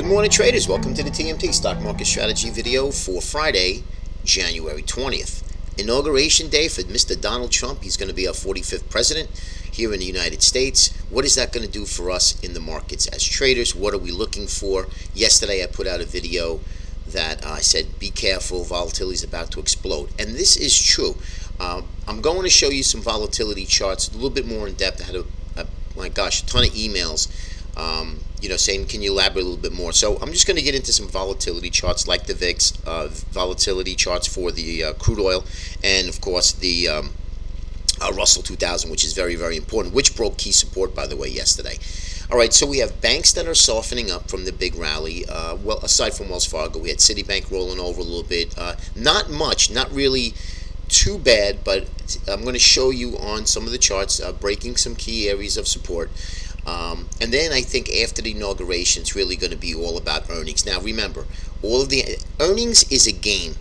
morning, traders. Welcome to the TMT Stock Market Strategy video for Friday, January 20th. Inauguration day for Mr. Donald Trump. He's going to be our 45th president here in the United States. What is that going to do for us in the markets as traders? What are we looking for? Yesterday, I put out a video that I said, be careful, volatility is about to explode. And this is true. I'm going to show you some volatility charts a little bit more in depth. I had a ton of emails saying, can you elaborate a little bit more? So I'm just going to get into some volatility charts like the VIX, volatility charts for the crude oil, and of course the Russell 2000, which is very, very important, which broke key support, by the way, yesterday. All right, so we have banks that are softening up from the big rally. Well, aside from Wells Fargo, we had Citibank rolling over a little bit. Not much, not really too bad, but I'm going to show you on some of the charts, breaking some key areas of support. And then I think after the inauguration, it's really going to be all about earnings. Now, remember, all of the earnings is a game.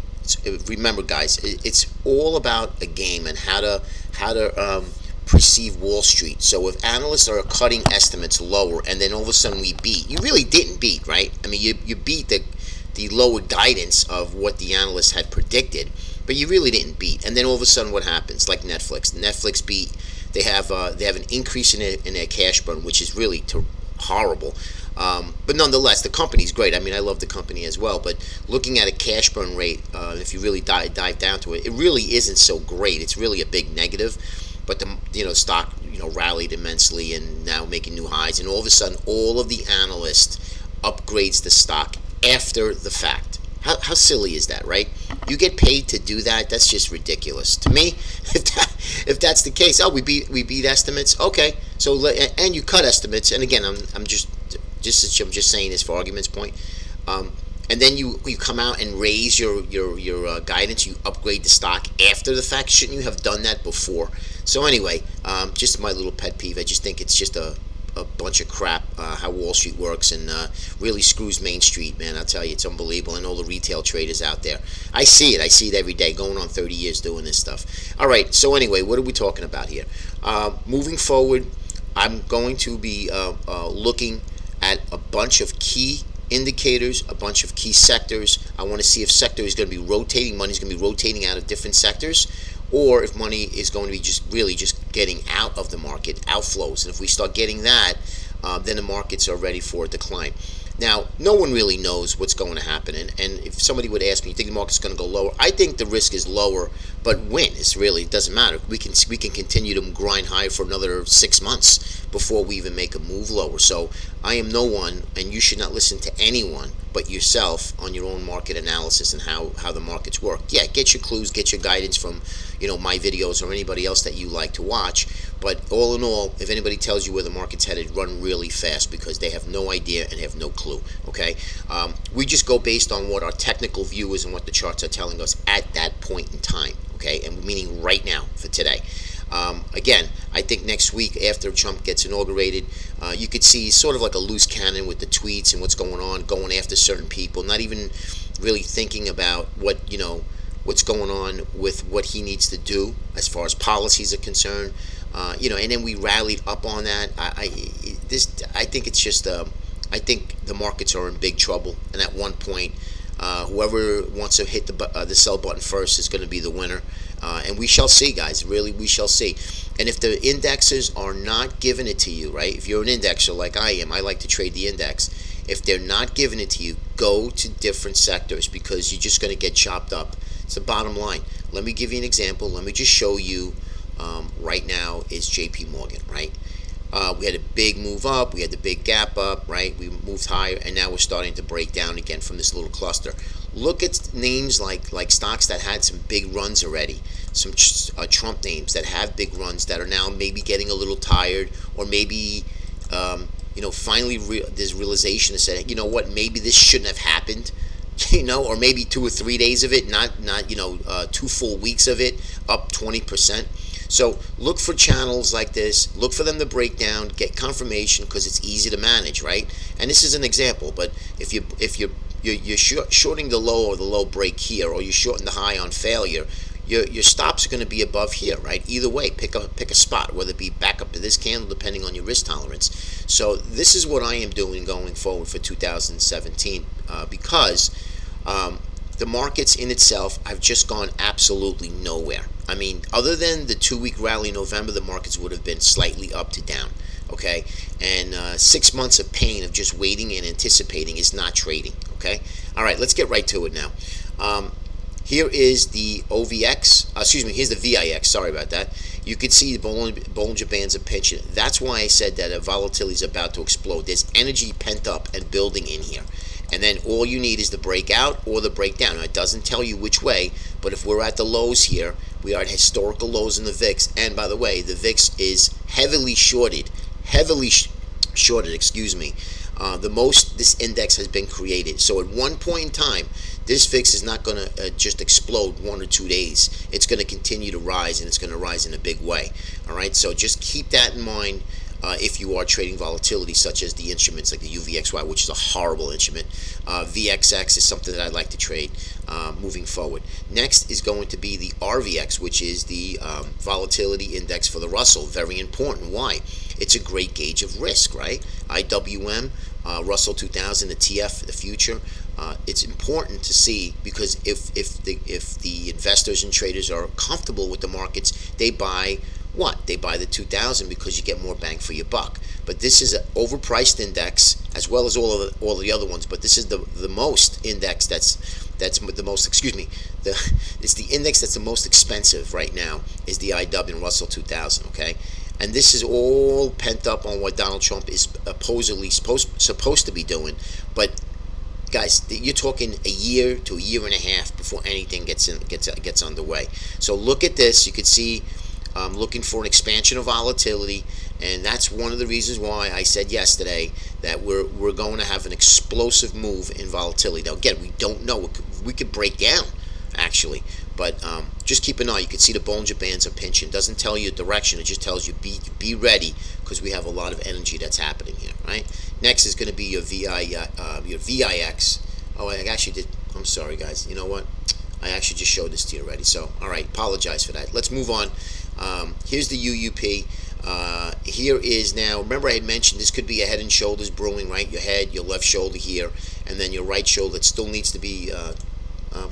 Remember, guys, it's all about a game and how to perceive Wall Street. So if analysts are cutting estimates lower, and then all of a sudden we beat, you really didn't beat, right? I mean, you beat the lower guidance of what the analysts had predicted, but you really didn't beat. And then all of a sudden, what happens? Like Netflix beat. They have an increase in their cash burn, which is really horrible. But nonetheless, the company's great. I mean, I love the company as well. But looking at a cash burn rate, if you really dive down to it, it really isn't so great. It's really a big negative. But the stock rallied immensely and now making new highs. And all of a sudden, all of the analysts upgrades the stock after the fact. How silly is that, right? You get paid to do that. That's just ridiculous to me. If that's the case, we beat estimates. Okay, so and you cut estimates. And again, I'm just saying this for argument's point. And then you come out and raise your guidance. You upgrade the stock after the fact. Shouldn't you have done that before? So anyway, just my little pet peeve. I just think it's just a bunch of crap, how Wall Street works, and really screws Main Street, man. I'll tell you, it's unbelievable. And all the retail traders out there, I see it every day, going on 30 years doing this stuff. All right, so anyway, what are we talking about here? Moving forward, I'm going to be looking at a bunch of key indicators, a bunch of key sectors. I want to see if sector is going to be rotating, money's going to be rotating out of different sectors, or if money is going to be just getting out of the market, outflows. And if we start getting that, then the markets are ready for a decline. Now, no one really knows what's going to happen. And if somebody would ask me, you think the market's going to go lower? I think the risk is lower, but when? It doesn't matter. We can continue to grind high for another 6 months before we even make a move lower. So I am no one, and you should not listen to anyone but yourself on your own market analysis and how the markets work. Yeah, get your clues, get your guidance from my videos or anybody else that you like to watch. But all in all, if anybody tells you where the market's headed, run really fast, because they have no idea and have no clue. Okay, we just go based on what our technical view is and what the charts are telling us at that point in time. Okay, and meaning right now for today. Again, I think next week after Trump gets inaugurated, you could see sort of like a loose cannon with the tweets and what's going on, going after certain people, not even really thinking about what's going on with what he needs to do as far as policies are concerned. And then we rallied up on that. I think it's just I think the markets are in big trouble, and at one point, whoever wants to hit the sell button first is going to be the winner. And we shall see, guys. Really, we shall see. And if the indexes are not giving it to you, right? If you're an indexer like I am, I like to trade the index. If they're not giving it to you, go to different sectors, because you're just going to get chopped up. It's the bottom line. Let me give you an example. Let me just show you. Right now is JP Morgan, right? We had a big move up. We had the big gap up, right? We moved higher, and now we're starting to break down again from this little cluster. Look at names like stocks that had some big runs already, some Trump names that have big runs that are now maybe getting a little tired, or maybe finally there's realization to say, what, maybe this shouldn't have happened. Or maybe 2 or 3 days of it, not 2 full weeks of it, up 20%. So look for channels like this. Look for them to break down, get confirmation, because it's easy to manage, right? And this is an example. But if you're shorting the low or the low break here, or you're shorting the high on failure, your stops are going to be above here, right? Either way, pick a spot, whether it be back up to this candle, depending on your risk tolerance. So this is what I am doing going forward for 2017, because the markets in itself have just gone absolutely nowhere. I mean, other than the 2-week rally in November, the markets would have been slightly up to down. Okay, and 6 months of pain of just waiting and anticipating is not trading. Okay, all right, let's get right to it now. Here is the OVX, here's the VIX, sorry about that. You can see the Bollinger Bands are pinching. That's why I said that volatility is about to explode. There's energy pent up and building in here. And then all you need is the breakout or the breakdown. Now, it doesn't tell you which way, but if we're at the lows here, we are at historical lows in the VIX. And by the way, the VIX is heavily shorted, excuse me. The most this index has been created. So at one point in time, this VIX is not going to just explode 1 or 2 days. It's going to continue to rise, and it's going to rise in a big way. All right, so just keep that in mind if you are trading volatility, such as the instruments like the UVXY, which is a horrible instrument. VXX is something that I'd like to trade moving forward. Next is going to be the RVX, which is the volatility index for the Russell. Very important. Why? It's a great gauge of risk, right? IWM, Russell 2000, the TF, the future. It's important to see, because if the investors and traders are comfortable with the markets, they buy what? They buy the 2000 because you get more bang for your buck. But this is an overpriced index, as well as all of the other ones. But this is the most index that's the most, it's the index that's the most expensive right now, is the IW Russell 2000. Okay. And this is all pent up on what Donald Trump is supposedly supposed to be doing. But guys, you're talking a year to a year and a half before anything gets underway. So look at this. You can see looking for an expansion of volatility, and that's one of the reasons why I said yesterday that we're going to have an explosive move in volatility. Now again, we don't know. We could break down, actually. But just keep an eye. You can see the Bollinger Bands are pinching. It doesn't tell you direction. It just tells you be ready, because we have a lot of energy that's happening here, right? Next is going to be your VIX. Oh, I actually did. I'm sorry, guys. You know what? I actually just showed this to you already. So, all right. Apologize for that. Let's move on. Here's the UUP. Here is now, remember I had mentioned this could be a head and shoulders brewing, right? Your head, your left shoulder here, and then your right shoulder that still needs to be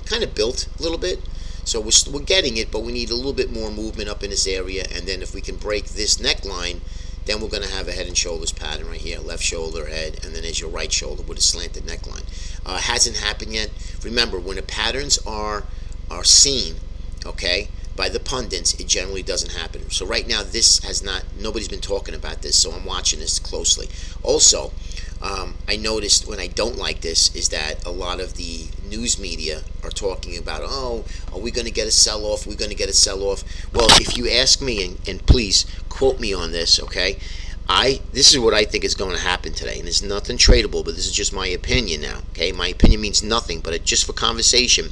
kind of built a little bit. So we're getting it, but we need a little bit more movement up in this area. And then if we can break this neckline, then we're going to have a head and shoulders pattern right here. Left shoulder, head, and then there's your right shoulder with a slanted neckline. Hasn't happened yet. Remember, when the patterns are seen, okay, by the pundits, it generally doesn't happen. So right now, this has not, nobody's been talking about this, so I'm watching this closely. Also, I noticed when I don't like this is that a lot of the news media are talking about, oh, are we going to get a sell-off? We're going to get a sell-off. Well, if you ask me, and please quote me on this, okay, this is what I think is going to happen today, and it's nothing tradable, but this is just my opinion now, okay? My opinion means nothing, but just for conversation,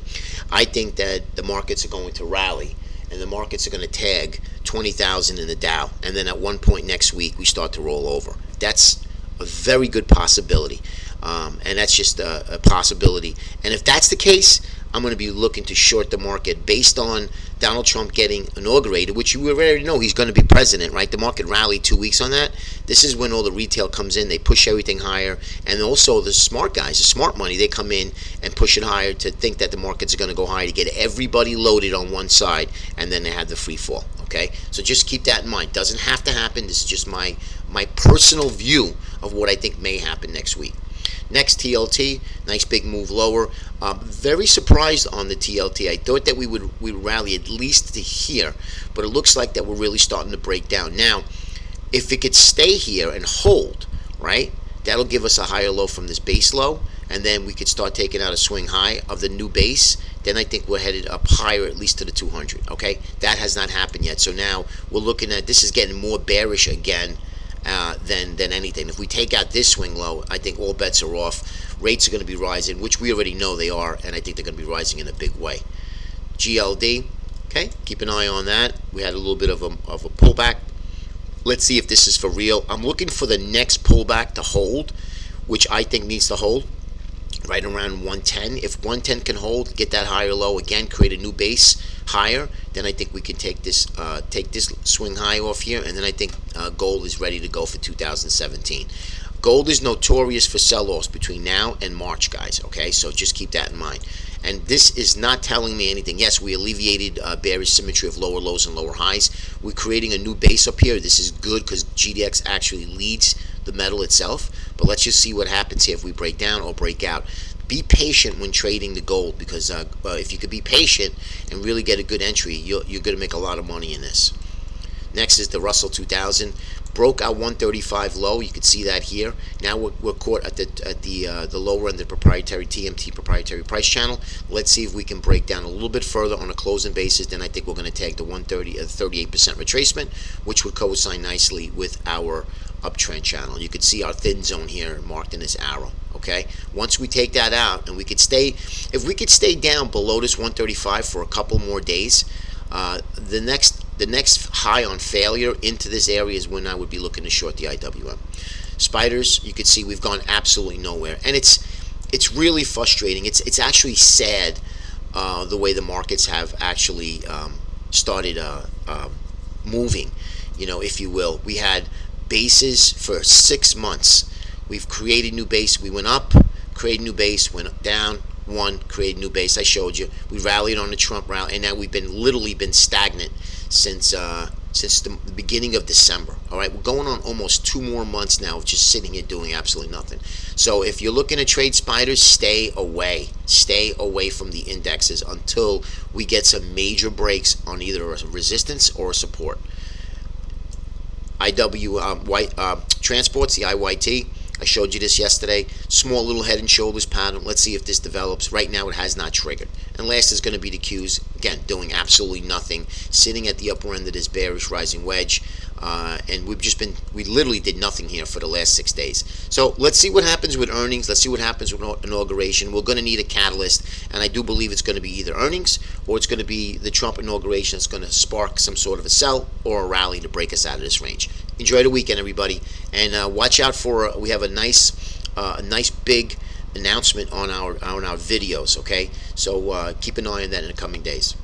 I think that the markets are going to rally, and the markets are going to tag 20,000 in the Dow, and then at one point next week, we start to roll over. That's a very good possibility, and that's just a possibility. And if that's the case, I'm going to be looking to short the market based on Donald Trump getting inaugurated, which you already know he's going to be president, right? The market rallied 2 weeks on that. This is when all the retail comes in. They push everything higher. And also the smart guys, the smart money, they come in and push it higher to think that the markets are going to go higher to get everybody loaded on one side, and then they have the free fall, okay? So just keep that in mind. Doesn't have to happen. This is just my personal view of what I think may happen next week. Next, TLT, nice big move lower. Very surprised on the TLT. I thought that we would rally at least to here, but it looks like that we're really starting to break down. Now, if it could stay here and hold, right, that'll give us a higher low from this base low, and then we could start taking out a swing high of the new base. Then I think we're headed up higher, at least to the 200, okay? That has not happened yet. So now we're looking at, this is getting more bearish again than anything. If we take out this swing low, I think all bets are off. Rates are going to be rising, which we already know they are, and I think they're going to be rising in a big way. GLD, okay, keep an eye on that. We had a little bit of a pullback. Let's see if this is for real. I'm looking for the next pullback to hold, which I think needs to hold. right around 110. If 110 can hold, get that higher low again, create a new base higher, then I think we can take this swing high off here, and then I think gold is ready to go for 2017. Gold is notorious for sell-offs between now and March, guys, okay? So just keep that in mind. And this is not telling me anything. Yes, we alleviated bearish symmetry of lower lows and lower highs. We're creating a new base up here. This is good because GDX actually leads the metal itself. But let's just see what happens here if we break down or break out. Be patient when trading the gold, because if you could be patient and really get a good entry, you're going to make a lot of money in this. Next is the Russell 2000. Broke our 135 low. You can see that here. Now we're caught at the lower end of the proprietary TMT proprietary price channel. Let's see if we can break down a little bit further on a closing basis. Then I think we're going to take the 38% retracement, which would coincide nicely with our uptrend channel. You can see our thin zone here marked in this arrow. Okay. Once we take that out, and we could stay, if we could stay down below this 135 for a couple more days, the next high on failure into this area is when I would be looking to short the IWM. Spiders, you can see we've gone absolutely nowhere, and it's really frustrating. It's actually sad the way the markets have actually started moving, if you will. We had bases for 6 months. We've created new base. We went up, created new base, went down, created new base. I showed you. We rallied on the Trump rally, and now we've literally been stagnant since the beginning of December. All right, we're going on almost 2 more months now of just sitting here doing absolutely nothing. So if you're looking to trade spiders, stay away from the indexes until we get some major breaks on either a resistance or a support. Transports, the IYT. I showed you this yesterday. Small little head and shoulders pattern. Let's see if this develops. Right now it has not triggered. And last is going to be the Qs. Again, doing absolutely nothing. Sitting at the upper end of this bearish rising wedge. And we literally did nothing here for the last 6 days. So let's see what happens with earnings. Let's see what happens with inauguration. We're going to need a catalyst. And I do believe it's going to be either earnings or it's going to be the Trump inauguration that's going to spark some sort of a sell or a rally to break us out of this range. Enjoy the weekend, everybody. And watch out for, we have a nice big announcement on our videos, okay? So keep an eye on that in the coming days.